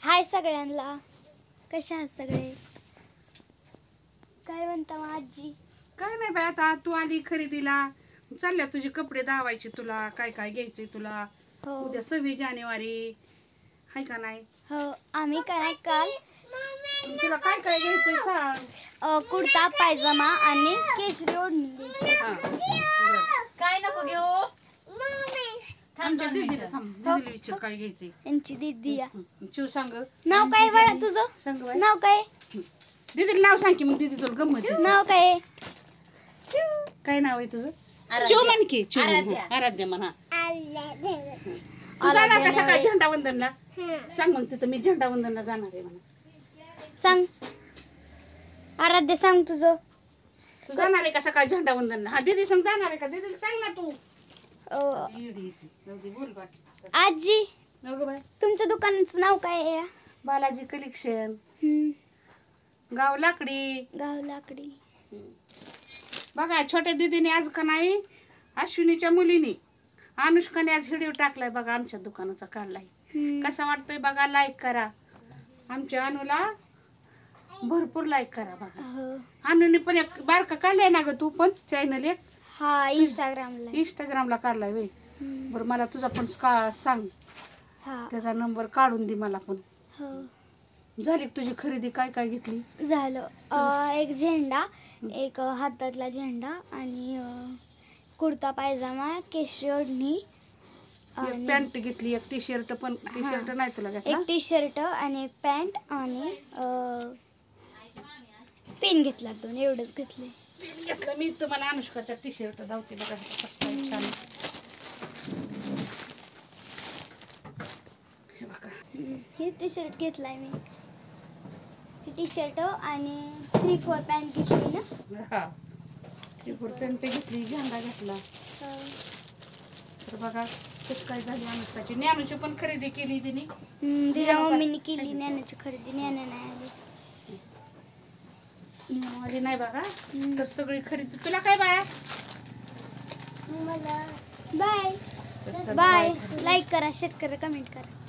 हाय सगळ्यांना, कशा आहात सगळे? काय म्हणता मग आजी? काय नाही बाय, आता तू आली खरेदीला, चालल्या तुझे कपडे दावायचे. तुला काय काय घ्यायचे तुला? हो उद्या 26 जानेवारी हाय का नाही? हो, आम्ही काय काल तुला काय काय घ्यायचंय सांग. कुर्ता पायजामा आणि केसरी ओढणी घ्यायची. हा, बरं. काय नको घेऊ. आमच्या दीदीला थांब, दीदीला विचार काय घ्यायचंय. यांची दीदी या. शिव सांग. नाव काय बाळा तुझं? सांग बाय. नाव काय? दीदीला नाव सांग की, मग दीदी तुला गंमत येईल. नाव काय? काय नाव आहे तुझं? आराध्या. शिव म्हण की. शिव म्हण. आराध्या. आराध्या म्हणा. तू जाणार का सकाळी झेंडा वंदनला? सांग मग, तिथं मी झेंडा वंदनला जाणार आहे म्हणा. सांग आराध्य, सांग तुझं. तू जाणार आहे का सकाळी झेंडा वंदनला? हा, दीदी सांग जाणार आहे का? दीदीला सांग ना तू. बोल बाकी. आजी, नको बाय. तुमच्या दुकानाचं नाव काय आहे? बालाजी कलेक्शन, गाव लाकडी. गाव लाकडी. बघा, छोट्या दीदीने आज का नाही, अश्विनीच्या मुलीने अनुष्काने आज व्हिडिओ टाकलाय बघा, आमच्या दुकानाचा काढलाय. कसा वाटतोय बघा, लाईक करा. आमच्या अनुला भरपूर लाईक करा बघा. अनुने पण एक बारका काढलाय ना ग, तू पण चॅनल एक. हा, इंस्टाग्रामला काढलाय वे. बरं, मला तुझा पण सांग. हा, त्याचा नंबर काढून दे मला पण. हो. झाली का तुझी खरेदी? काय काय घेतली? झालं. एक झेंडा, एक हातातला झेंडा आणि कुर्ता पायजामा, केशरी ओढणी, एक पॅन्ट घेतली, एक टी शर्ट. पण टी शर्ट नाही तुला घेतला? एक टी शर्ट आणि एक पॅन्ट आणि पेन घेतला, 2 एवढंच घेतले. घेतलं मी. तुम्हाला अनुष्काचा टी शर्ट धावते बघा, कसं काय छान. हे बघा, हे टी शर्ट घेतलाय मी. हे टी शर्ट आणि 3/4 पॅन्ट घेतली ना. हा, ती पॅन्ट घेतली, झेंडा घेतला. तर बघा कसं काय झाली अनुष्काची. ज्ञानूची पण खरेदी केली तिने. तिच्या मम्मीने केली ज्ञानाची खरेदी. ज्ञाना नाही आली. माझी नाही बघा. तर सगळी खरेदी तुला काय बाळा? मला बाय बाय. लाईक करा, शेअर करा, कमेंट करा.